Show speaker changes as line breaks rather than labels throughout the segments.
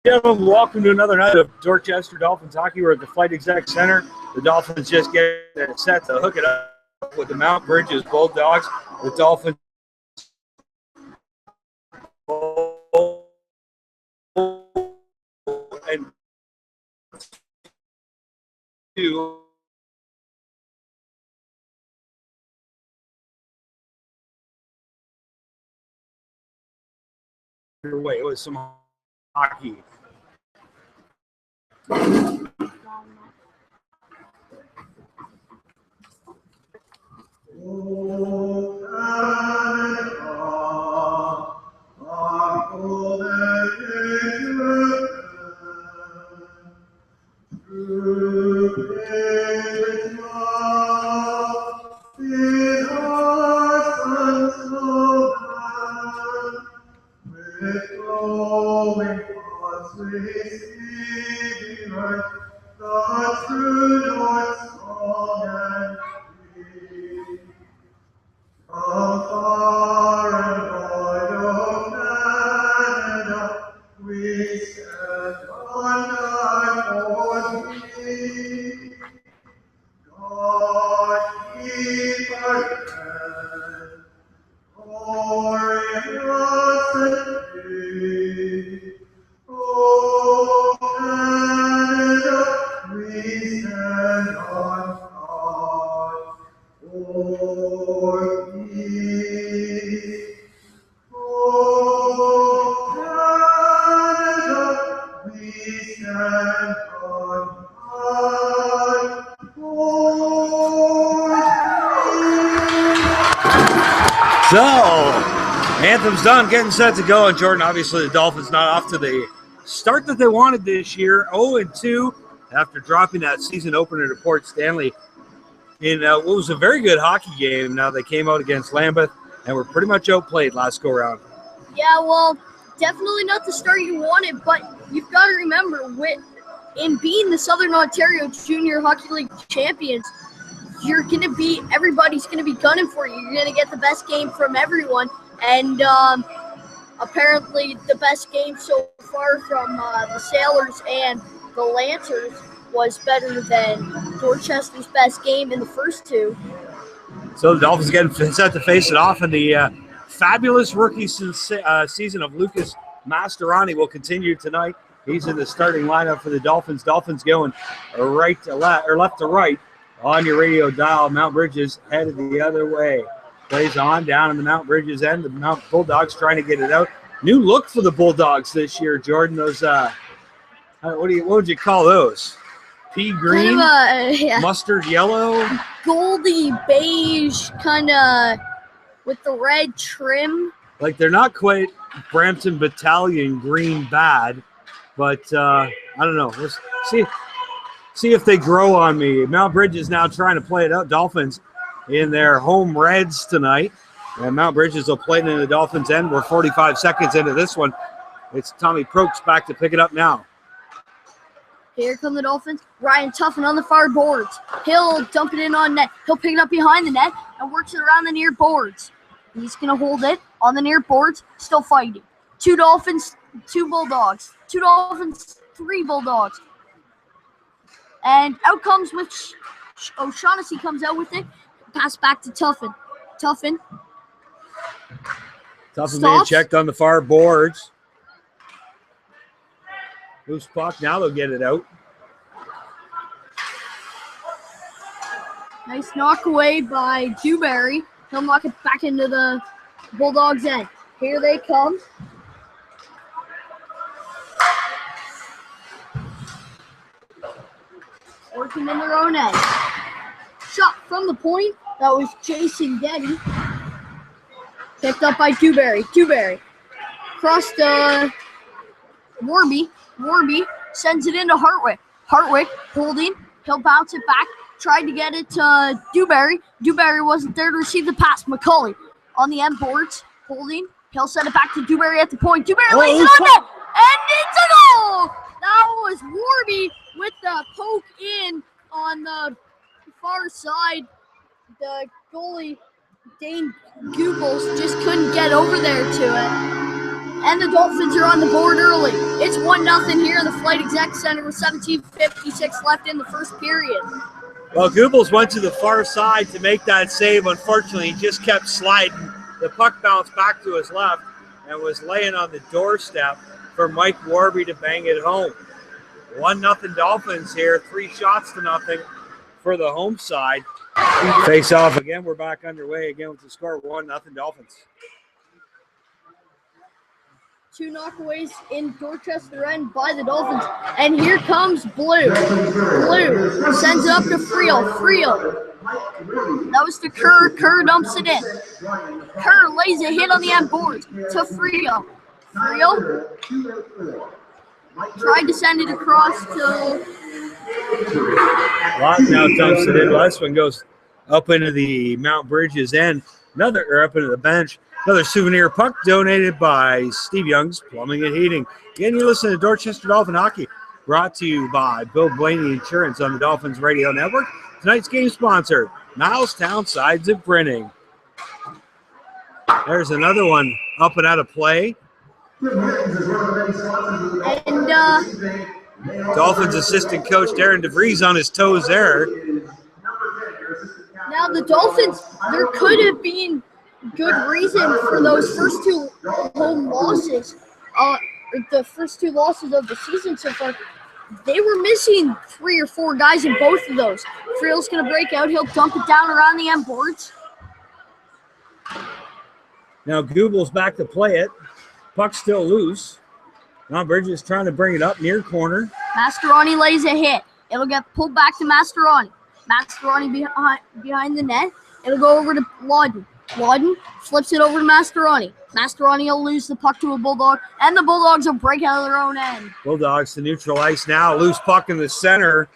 Gentlemen, welcome to another night of Dorchester Dolphins hockey. We're at the Flight Exec Center. The Dolphins just get set to hook it up with the Mount Brydges Bulldogs. The Dolphins and two. Way it was some hockey. So, anthem's done, getting set to go. And Jordan, obviously the Dolphins not off to the start that they wanted this year. 0-2 after dropping that season opener to Port Stanley in what was a very good hockey game. Now they came out against Lambeth and were pretty much outplayed last go-round.
Yeah, well, definitely not the start you wanted, but you've got to remember, in being the Southern Ontario Junior Hockey League champions, everybody's going to be gunning for you. You're going to get the best game from everyone. And apparently the best game so far from the Sailors and the Lancers was better than Dorchester's best game in the first two.
So the Dolphins getting set to face it off, and the fabulous rookie season of Lucas Mastorani will continue tonight. He's in the starting lineup for the Dolphins. Dolphins going right to left, or left to right. On your radio dial, Mount Brydges headed the other way. Plays on down in the Mount Brydges end. The Mount Bulldogs trying to get it out. New look for the Bulldogs this year, Jordan. Those what would you call those? Pea green,
kind of
mustard yellow,
goldy beige, kind of with the red trim.
Like they're not quite Brampton Battalion green bad, but I don't know. Let's see if they grow on me. Mount Brydges now trying to play it out. Dolphins in their home reds tonight. And Mount Brydges will play it in the Dolphins' end. We're 45 seconds into this one. It's Tommy Prokes back to pick it up now.
Here come the Dolphins. Ryan Tuffin on the far boards. He'll dump it in on net. He'll pick it up behind the net and works it around the near boards. He's going to hold it on the near boards. Still fighting. 2 Dolphins, 2 Bulldogs. 2 Dolphins, 3 Bulldogs. And out comes with O'Shaughnessy comes out with it. Pass back to Tuffin. Tuffin
being checked on the far boards. Loose puck. Now they'll get it out.
Nice knock away by Dewberry. He'll knock it back into the Bulldogs' end. Here they come. Working in their own end. Shot from the point. That was Jason Getty. Picked up by Dewberry. Dewberry. Crossed Warby. Warby sends it into Hartwick. Hartwick holding. He'll bounce it back. Tried to get it to Dewberry. Dewberry wasn't there to receive the pass. McCulley on the end boards. Holding. He'll send it back to Dewberry at the point. Dewberry lays it on net. And it's a goal! That was Warby with the poke in on the far side. The goalie, Dane Googles, just couldn't get over there to it. And the Dolphins are on the board early. It's 1-0 here in the Flight Exec Center with 17:56 left in the first period.
Well, Goebbels went to the far side to make that save. Unfortunately, he just kept sliding. The puck bounced back to his left and was laying on the doorstep for Mike Warby to bang it home. 1-0 Dolphins here, 3 shots to nothing for the home side. Face off again. We're back underway again with the score 1-0 Dolphins.
2 knockaways in Dorchester end by the Dolphins. And here comes Blue. Blue sends it up to Friel. Friel. That was to Kerr. Kerr dumps it in. Kerr lays a hit on the end boards to Friel. Friel tried to send it across to...
Lott now dumps it in. Last one goes up into the Mount Brydges end. Up into the bench. Another souvenir puck donated by Steve Young's Plumbing and Heating. Again, you listen to Dorchester Dolphin Hockey, brought to you by Bill Blaney Insurance on the Dolphins Radio Network. Tonight's game sponsor, Nilestown Sides and Printing. There's another one up and out of play.
And
Dolphins assistant coach Darren DeVries on his toes there.
now the Dolphins, there could have been good reason for those first 2 home losses, the first 2 losses of the season so far. They were missing 3 or 4 guys in both of those. Friel's going to break out. He'll dump it down around the end boards.
Now Goebbels back to play it. Puck's still loose. Now Brydges trying to bring it up near corner.
Mastroeni lays a hit. It'll get pulled back to Mastroeni. Mastroeni behind the net. It'll go over to Lawden. Lawden flips it over to Mastroeni. Mastroeni will lose the puck to a Bulldog, and the Bulldogs will break out of their own end.
Bulldogs to neutral ice now. Loose puck in the center.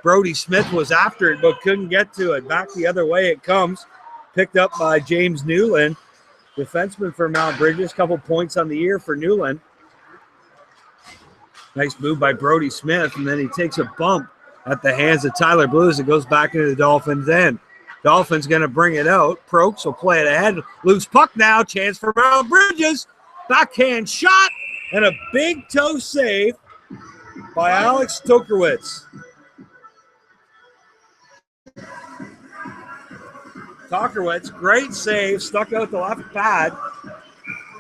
Brody Smith was after it, but couldn't get to it. Back the other way it comes. Picked up by James Newland, defenseman for Mount Brydges. Couple points on the year for Newland. Nice move by Brody Smith, and then he takes a bump at the hands of Tyler Blue as it goes back into the Dolphins' end. Dolphins going to bring it out. Prokes will play it ahead. Loose puck now. Chance for Mount Brydges. Backhand shot and a big toe save by Alex Tokarwitz. Tokarwitz, great save. Stuck out the left pad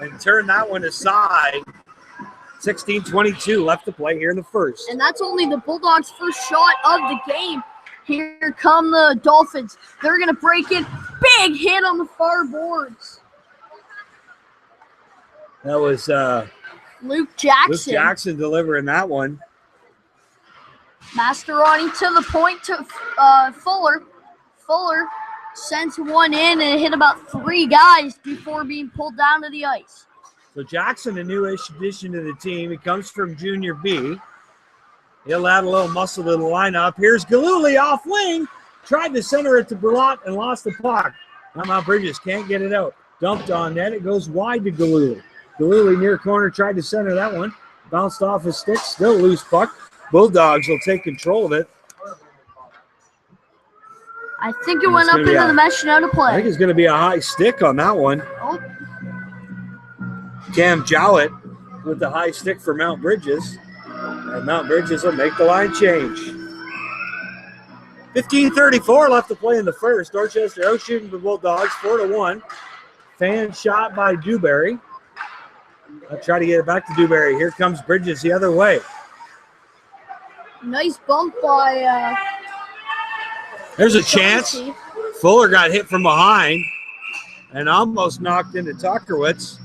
and turned that one aside. 16:22 left to play here in the first.
And that's only the Bulldogs' first shot of the game. Here come the Dolphins. They're going to break it. Big hit on the far boards.
That was
Luke Jackson.
Luke Jackson delivering that one.
Mastroeni to the point to Fuller. Fuller sends one in and hit about 3 guys before being pulled down to the ice.
So Jackson, a new addition to the team. He comes from Junior B. He'll add a little muscle to the lineup. Here's Galuli off wing. Tried to center it to Berlot and lost the puck. Now Mount Brydges can't get it out. Dumped on net. It goes wide to Galuli. Galuli near corner tried to center that one. Bounced off his stick. Still loose puck. Bulldogs will take control of it.
I think it went up into the mesh and out of play.
I think it's going to be a high stick on that one.
Oh.
Cam Jowett with the high stick for Mount Brydges. And Mount Brydges will make the line change. 15:34 left to play in the first. Dorchester out shooting the Bulldogs 4-1. Fan shot by Dewberry. I'll try to get it back to Dewberry. Here comes Brydges the other way.
Nice bump by
There's a chance. Fuller got hit from behind and almost knocked into Tokarwitz.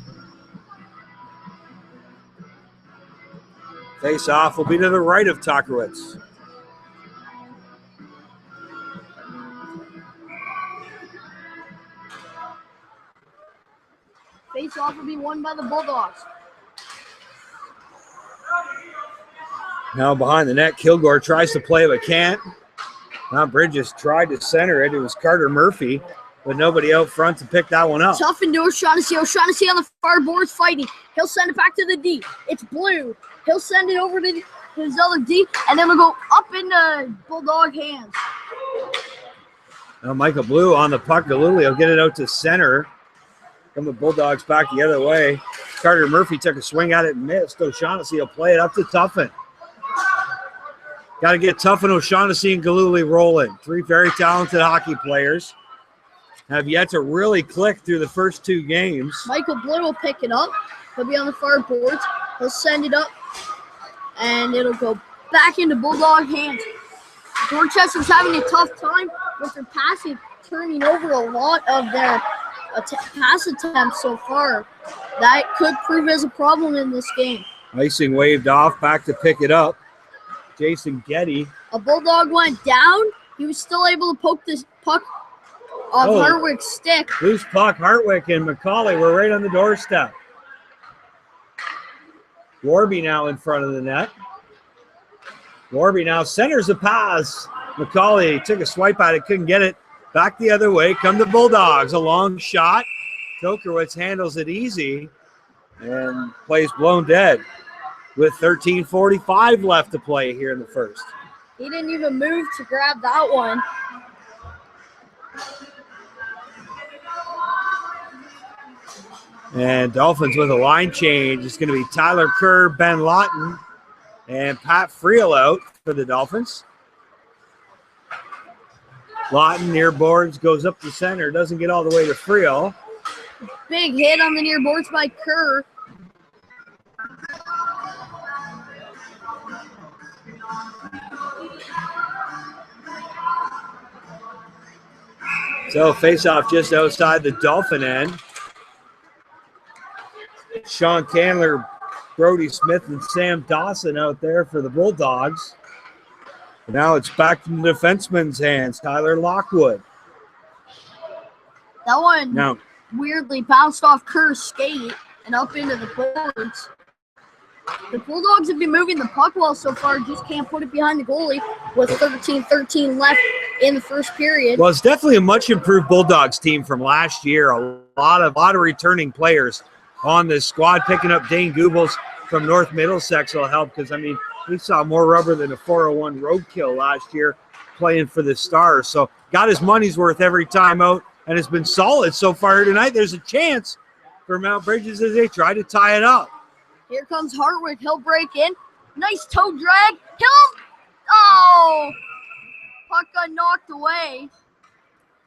Face off will be to the right of Tokarwitz.
Face off will be won by the Bulldogs.
Now behind the net, Kilgore tries to play but can't. Mount Brydges tried to center it. It was Carter Murphy, but nobody out front to pick that one up.
Tough into O'Shaughnessy. O'Shaughnessy on the far boards fighting. He'll send it back to the D. It's Blue. He'll send it over to his other D, and then it'll go up into Bulldog hands.
Now Michael Blue on the puck. Galuli will get it out to center. Come the Bulldogs back the other way. Carter Murphy took a swing at it and missed. O'Shaughnessy will play it up to Tuffin. Got to get Tuffin, O'Shaughnessy, and Gillooly rolling. Three very talented hockey players. Have yet to really click through the first two games.
Michael Blue will pick it up. He'll be on the far boards. He'll send it up, and it'll go back into Bulldog hands. Dorchester's having a tough time with their passing, turning over a lot of their pass attempts so far. That could prove as a problem in this game.
Icing waved off, back to pick it up. Jason Getty.
A Bulldog went down. He was still able to poke this puck off Hartwick's stick.
Loose puck. Hartwick and McCauley were right on the doorstep. Warby now in front of the net. Warby now centers the pass. McCauley took a swipe at it, couldn't get it. Back the other way. Come the Bulldogs. A long shot. Tokerwitz handles it easy and plays blown dead with 13:45 left to play here in the first.
He didn't even move to grab that one.
And Dolphins with a line change. It's going to be Tyler Kerr, Ben Lawton, and Pat Friel out for the Dolphins. Lawton near boards, goes up the center, doesn't get all the way to Friel.
Big hit on the near boards by Kerr.
So face-off just outside the Dolphin end. Sean Candler, Brody Smith, and Sam Dawson out there for the Bulldogs. Now it's back in the defenseman's hands, Tyler Lockwood.
That one
now
weirdly bounced off Kerr's skate and up into the boards. The Bulldogs have been moving the puck well so far, just can't put it behind the goalie with 13-13 left in the first period.
Well, it's definitely a much improved Bulldogs team from last year. A lot of returning players on this squad. Picking up Dane Goebbels from North Middlesex will help because, I mean, we saw more rubber than a 401 roadkill last year playing for the Stars. So got his money's worth every time out and has been solid so far tonight. There's a chance for Mount Brydges as they try to tie it up.
Here comes Hartwick. He'll break in. Nice toe drag. Oh! Puck got knocked away.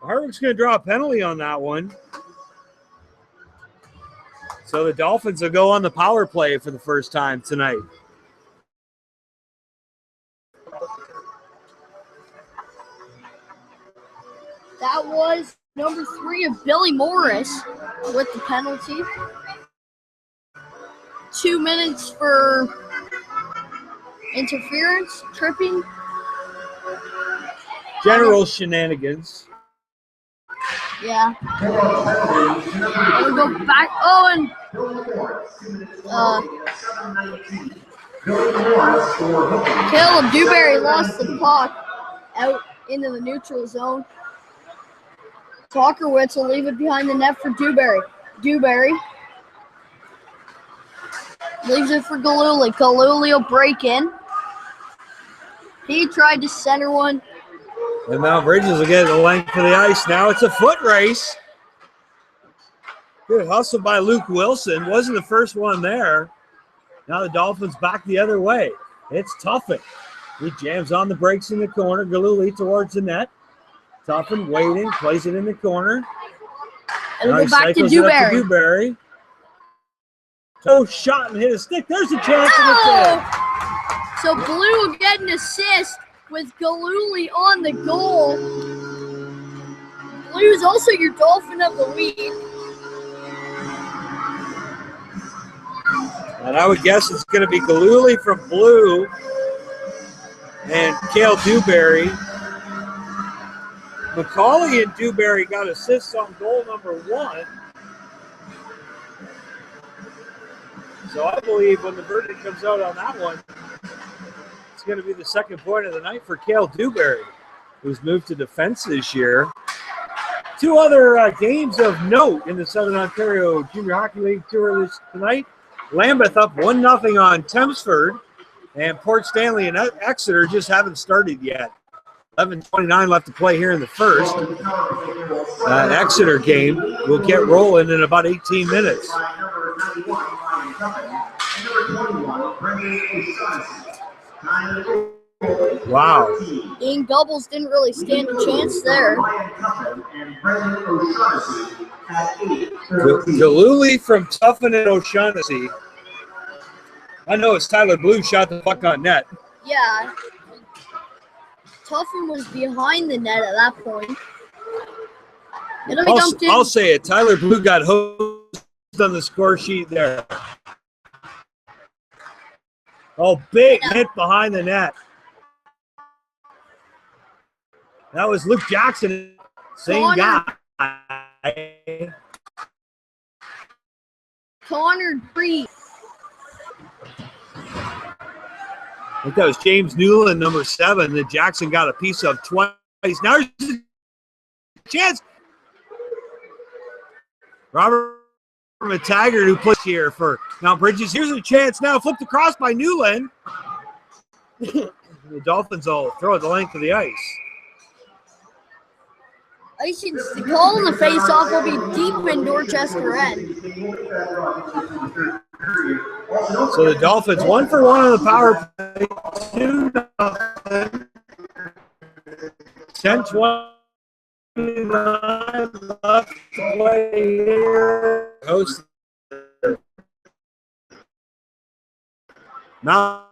Hartwick's going to draw a penalty on that one. So the Dolphins will go on the power play for the first time tonight.
That was number 3 of Billy Morris with the penalty. 2 minutes for interference, tripping.
General shenanigans.
Yeah. We'll go back. Oh, and Caleb Dewberry lost the puck out into the neutral zone. Talkerwitz will leave it behind the net for Dewberry. Dewberry leaves it for Gillooly. Gillooly will break in. He tried to center one.
And now Brydges will get the length of the ice. Now it's a foot race. Good hustle by Luke Wilson. Wasn't the first one there. Now the Dolphins back the other way. It's Tuffin. He jams on the brakes in the corner. Gillooly towards the net. Tuffin waiting, plays it in the corner.
And we'll go back to Dewberry.
Dewberry. Oh, shot and hit a stick. There's a chance.
So Blue will get an assist with Gillooly on the goal. Blue's also your Dolphin of the week.
And I would guess it's going to be Gillooly from Blue and Cale Dewberry. McCauley and Dewberry got assists on goal number 1. So I believe when the verdict comes out on that one, it's going to be the second point of the night for Cale Dewberry, who's moved to defense this year. 2 other games of note in the Southern Ontario Junior Hockey League Tour tonight. Lambeth up 1-0 on Chelmsford, and Port Stanley and Exeter just haven't started yet. 11:29 left to play here in the first. Exeter game will get rolling in about 18 minutes. Wow.
Ian Gubbles didn't really stand a chance there.
Galooly from Tuffin and O'Shaughnessy. I know it's Tyler Blue shot the puck on net.
Yeah. Tuffin was behind the net at that point.
I'll say it. Tyler Blue got hosed on the score sheet there. Oh, big hit behind the net. That was Luke Jackson, same guy.
Connor Brydges.
I think that was James Newland, number 7, that Jackson got a piece of twice. Now there's a chance. Robert McTaggart, who plays here for Mount Brydges. Here's a chance now. Flipped across by Newland. The Dolphins will throw it the length of the ice.
The goal in the face-off will be deep in Dorchester end.
So the Dolphins 1 for 1 on the power play. 2-0. 10-29 left to play here. Host Mount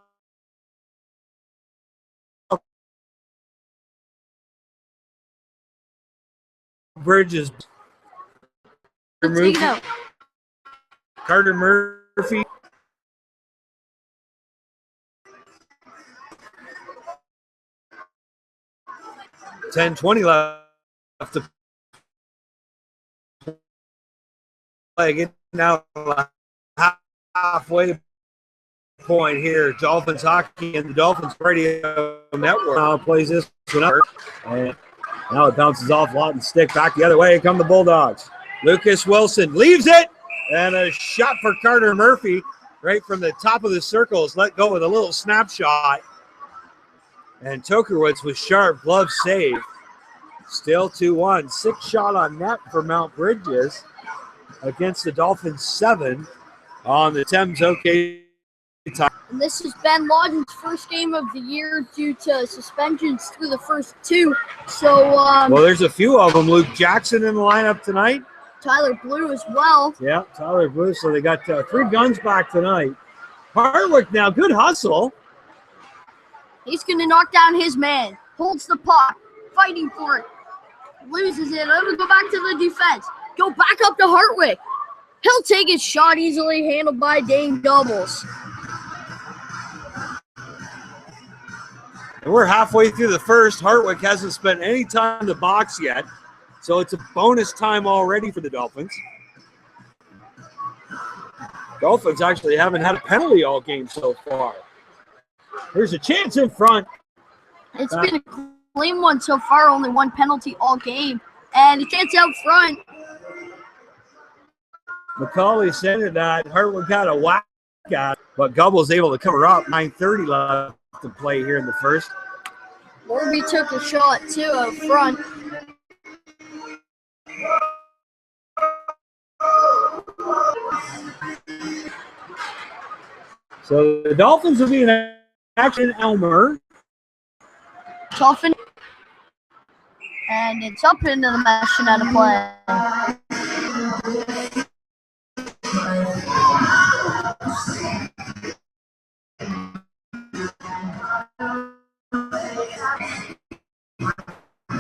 Brydges. Carter Murphy. $10-20 left to play. Getting now halfway point here. Dolphins hockey and the Dolphins Radio Network now plays this one up. And now it bounces off Lawton's stick. Back the other way come the Bulldogs. Lucas Wilson leaves it. And a shot for Carter Murphy right from the top of the circle is let go with a little snapshot. And Tokerwitz with sharp glove save. Still 2-1. 6 shot on net for Mount Brydges against the Dolphins 7 on the Thames OK time.
And this is Ben Lawton's first game of the year due to suspensions through the first 2. So,
well, there's a few of them. Luke Jackson in the lineup tonight.
Tyler Blue as well.
Yeah, Tyler Blue. So they got 3 guns back tonight. Hardwick now, good hustle.
He's going to knock down his man. Holds the puck. Fighting for it. Loses it. It'll go back to the defense. Go back up to Hartwick. He'll take his shot easily handled by Dane Doubles.
And we're halfway through the first. Hartwick hasn't spent any time in the box yet. So it's a bonus time already for the Dolphins. Dolphins actually haven't had a penalty all game so far. There's a chance in front.
It's been a clean one so far, only 1 penalty all game. And a chance out front.
McCauley said that Hartwick got a whack at, but Gubble's able to cover up. 9:30 left to play here in the first.
Morby took a shot too out front.
So the Dolphins will be in action. Elmer.
Toughen. And it's up into the mesh and out of play.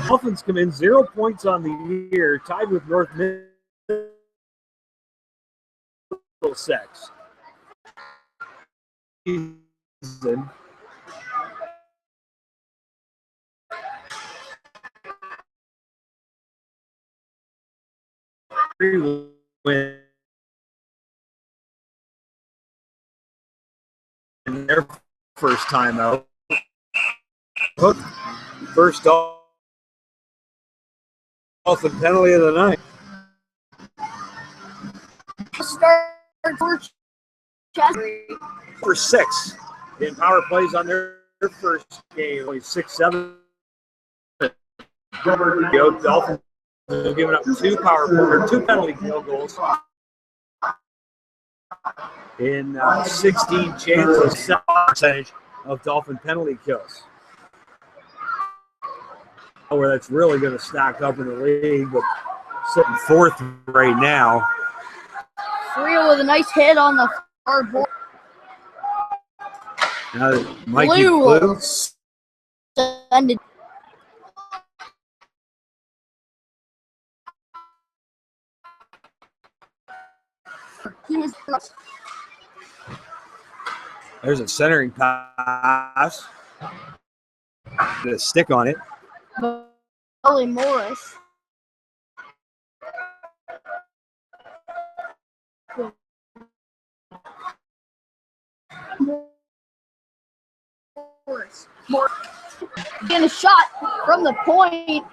Dolphins come in 0 points on the year, tied with North Middlesex. Win their first time out. Hook, first Dolphin penalty of the night. For 6 in power plays on their first game, only 6-7. Dolphins have given up 2 penalty field goals. in 16 chances percentage of Dolphin penalty kills. Where that's really going to stack up in the league, but sitting fourth right now.
Frio with a nice hit on the far board.
Now Mikey Blue
ended.
There's a centering pass. Get a stick on it.
Ollie Morris. Morris. Getting a shot from the point.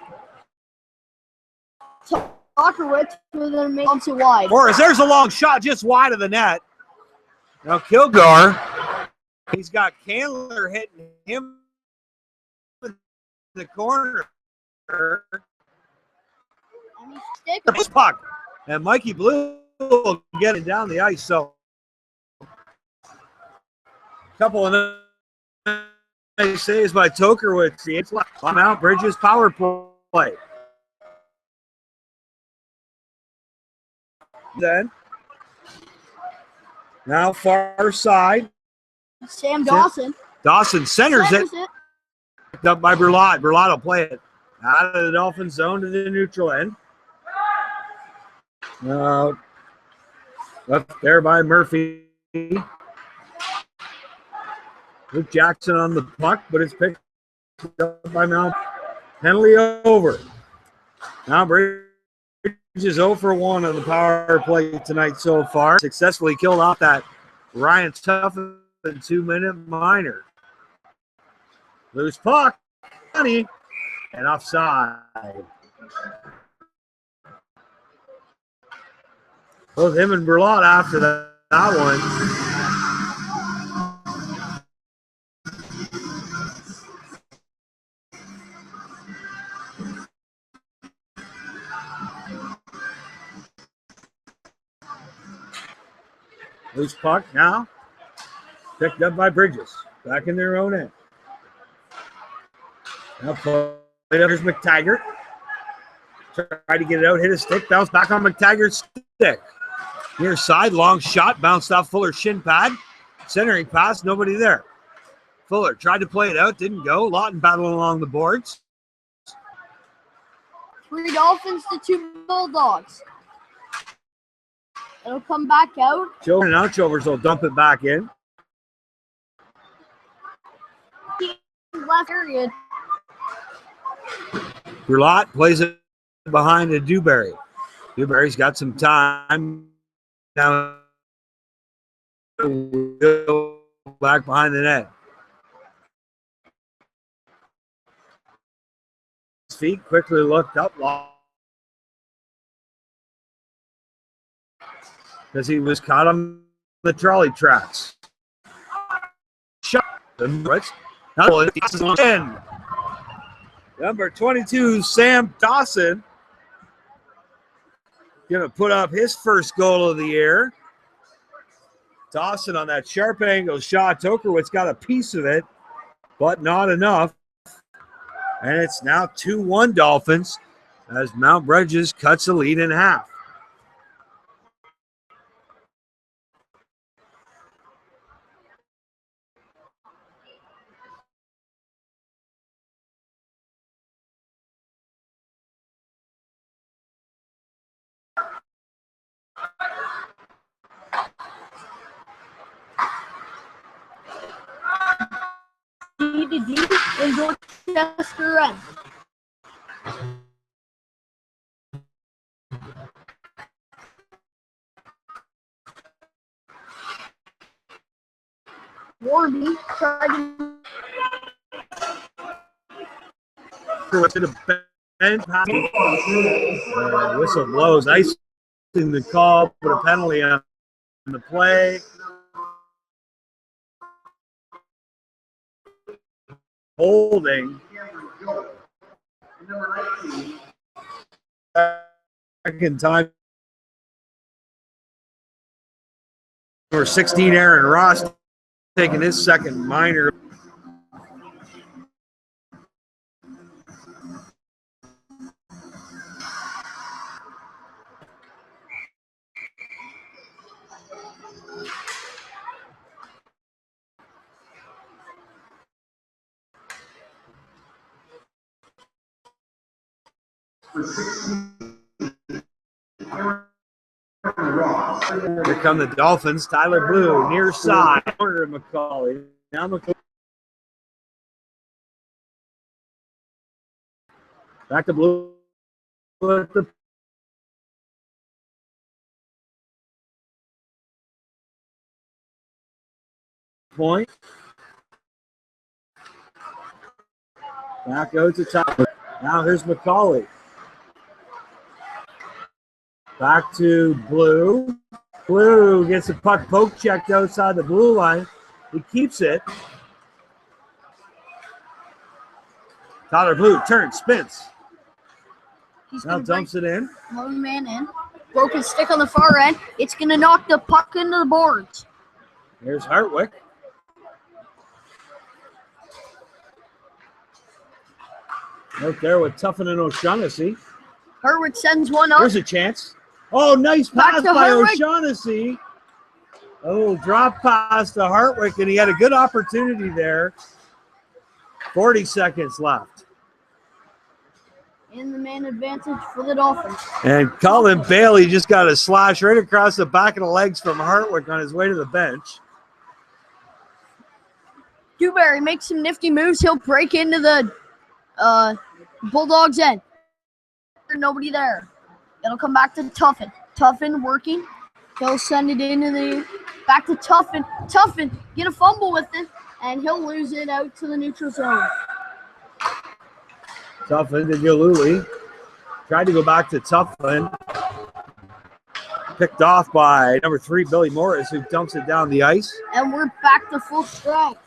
Talkerwitz with an amazing too wide.
Morris, there's a long shot just wide of the net. Now Kilgar, he's got Candler hitting him in the corner. This puck, and Mikey Blue will get it down the ice. So, a couple of nice saves by Tokerwitz. It's out Brydges power play. Then, now far side.
Sam Dawson.
Dawson centers it. Picked up by Berlot. Berlot will play it out of the Dolphin zone to the neutral end. Left there by Murphy. Luke Jackson on the puck, but it's picked up by Mount. Penalty over. Now Brydges 0 for 1 on the power play tonight so far. Successfully killed off that Ryan Tuffin 2-minute minor. Loose puck. And offside. Both him and Berlot after that one. Loose puck now. Picked up by Brydges. Back in their own end. Now played up. Here's McTaggart. Tried to get it out, hit a stick, bounce back on McTaggart's stick. Near side, long shot, bounced off Fuller's shin pad. Centering pass, nobody there. Fuller tried to play it out, didn't go. Lawton battling along the boards.
3 Dolphins to 2 Bulldogs. It'll come back out.
Children and Outchovers will dump it back in.
Last period.
Berlot plays it behind to Dewberry. Dewberry's got some time. Now back behind the net. His feet quickly looked up because he was caught on the trolley tracks. Shot. Number 22, Sam Dawson, going to put up his first goal of the year. Dawson on that sharp angle shot. Tokerwitz got a piece of it, but not enough. And it's now 2-1 Dolphins as Mount Brydges cuts the lead in half.
D in Dorchester end. Warby tried
to the bench. Whistle blows, icing the call, put a penalty on the play. Holding. Second time Number 16, Aaron Ross, taking his second minor. Here come the Dolphins. Tyler Blue, near side. Corner of McCauley. Now McCauley. Back to Blue at the point. Back goes to Tyler. Now here's McCauley. Back to Blue. Blue gets the puck poke checked outside the blue line. He keeps it. Tyler Blue turns, spins.
He's
Now dumps it in.
Lone man in. Broken stick on the far end. It's going to knock the puck into the boards.
Here's Hartwick. Out there with Tuffin and O'Shaughnessy.
Hartwick sends one up.
There's a chance. Oh, nice pass by
Hartwick.
O'Shaughnessy. Oh, drop pass to Hartwick, and he had a good opportunity there. 40 seconds left.
In the man advantage for the Dolphins.
And Colin Bailey just got a slash right across the back of the legs from Hartwick on his way to the bench.
Dewberry makes some nifty moves. He'll break into the Bulldogs' end. There's nobody there. It'll come back to Tuffin. Tuffin working. He'll send it into the back to Tuffin. Tuffin get a fumble with it, and he'll lose it out to the neutral zone.
Tuffin to Galuli. Tried to go back to Tuffin. Picked off by number 3, Billy Morris, who dumps it down the ice.
And we're back to full strength.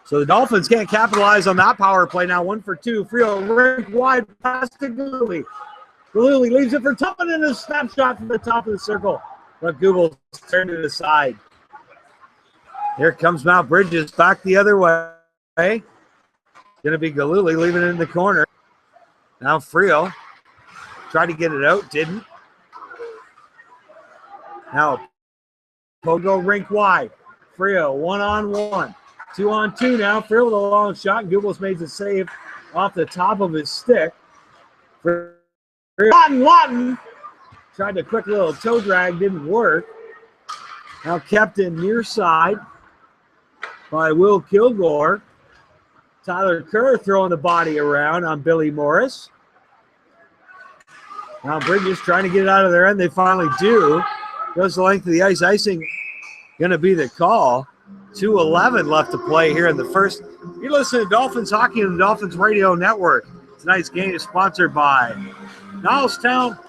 So the Dolphins can't capitalize on that power play now. 1 for 2. Frio right wide pass to Galuli. Galuli leaves it for Tuffin and a snapshot from the top of the circle. But Google's turned to the side. Here comes Mount Brydges back the other way. Going to be Galuli leaving it in the corner. Now Frio tried to get it out, didn't. Now Pogo rink wide. Frio 1-on-1. 2-on-2 now. Frio with a long shot. Google's made the save off the top of his stick. Lawton tried a quick little toe drag, didn't work. Now kept in near side by Will Kilgore. Tyler Kerr throwing the body around on Billy Morris. Now Brydges trying to get it out of their end. They finally do. Goes the length of the ice. Icing going to be the call. 2:11 left to play here in the first. You're listening to Dolphins Hockey and the Dolphins Radio Network. Tonight's game is sponsored by Nilestown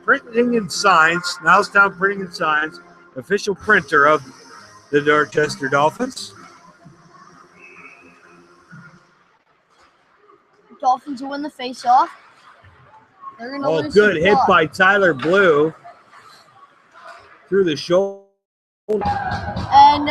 Printing and Signs. Nilestown Printing and Signs, official printer of the Dorchester Dolphins.
Dolphins will win the face-off. They're going to lose.
Oh, good hit by Tyler Blue through the shoulder.
And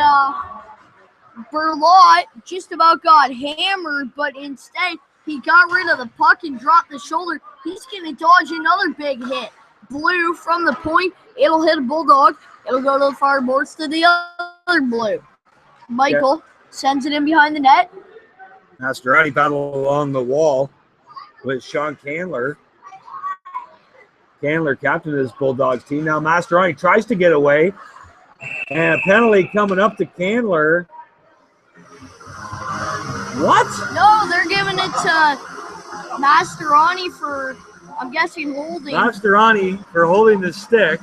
Berlot just about got hammered, but instead he got rid of the puck and dropped the shoulder. He's going to dodge another big hit. Blue from the point. It'll hit a Bulldog. It'll go to the far boards to the other Blue. Michael sends it in behind the net.
Mastroianni battled along the wall with Sean Candler. Candler captain of this Bulldogs team. Now Mastroianni tries to get away. And a penalty coming up to Candler. What?
No, they're giving it to Mastroianni for, I'm guessing, holding.
Mastroianni for holding the stick.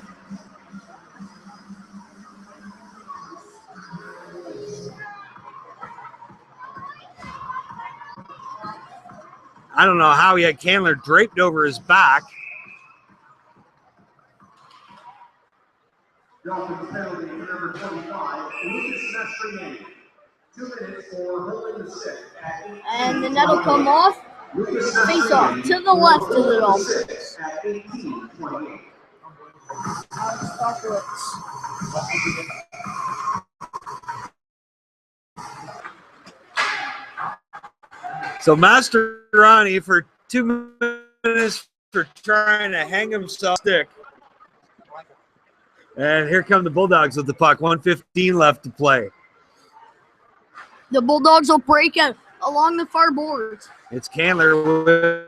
I don't know how he had Candler draped over his back.
Dolphins penalty for number 25, Lucas Mastroianni. 2 minutes for holding the stick.
And the net will come off. Face off to the left of the Dolphins.
At 18:28.
So Mastroianni for 2 minutes for trying to hang himself stick. And here come the Bulldogs with the puck. 1:15 left to play.
The Bulldogs will break out along the far boards.
It's Candler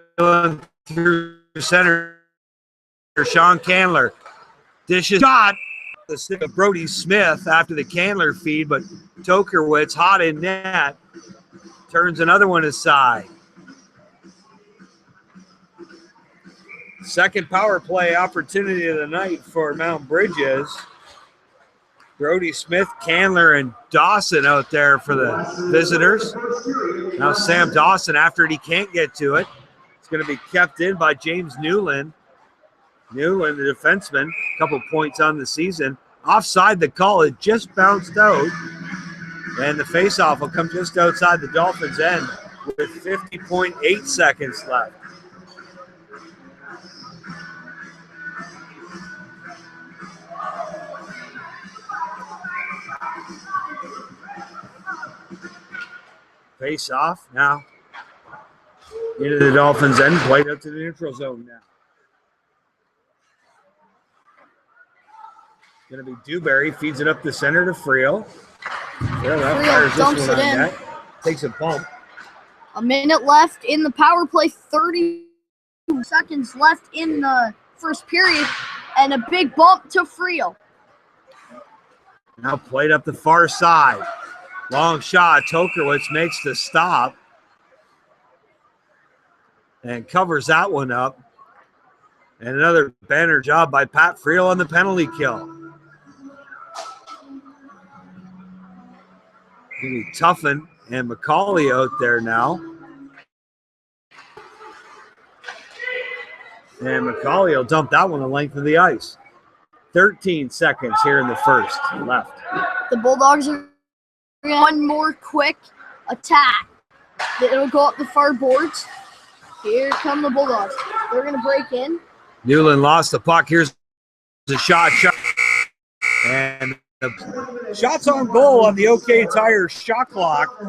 through center. Sean Candler dishes shot. The stick of Brody Smith after the Candler feed, but Tokerwitz hot in net. Turns another one aside. Second power play opportunity of the night for Mount Brydges. Brody Smith, Candler, and Dawson out there for the visitors. Now Sam Dawson, after he can't get to it, it's going to be kept in by James Newland. Newland, the defenseman, a couple points on the season. Offside the call, it just bounced out. And the faceoff will come just outside the Dolphins' end with 50.8 seconds left. Face off now into the Dolphins' end, played up to the neutral zone now. Going to be Dewberry, feeds it up the center to Friel. Friel
dumps it in.
Net. Takes a bump.
A minute left in the power play, 30 seconds left in the first period, and a big bump to Friel.
Now played up the far side. Long shot. Tokerwitz makes the stop and covers that one up. And another banner job by Pat Friel on the penalty kill. Maybe Tuffin and McCauley out there now. And McCauley will dump that one the length of the ice. 13 seconds here in the first left.
The Bulldogs are one more quick attack. It'll go up the far boards. Here come the Bulldogs. They're going to break in.
Newland lost the puck. Here's the shot. And the shots on goal on the OK Tire shot clock.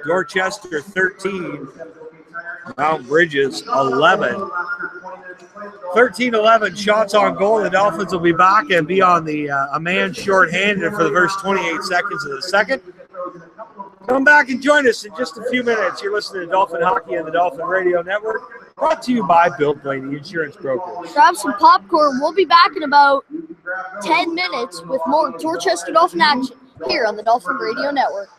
Dorchester 13. Mount Brydges 11. 13-11 shots on goal. The Dolphins will be back and be on the a man short-handed for the first 28 seconds of the second. Come back and join us in just a few minutes. You're listening to Dolphin Hockey and the Dolphin Radio Network, brought to you by Bill Blaney Insurance Brokers.
Grab some popcorn. We'll be back in about 10 minutes with more Dorchester Dolphin action here on the Dolphin Radio Network.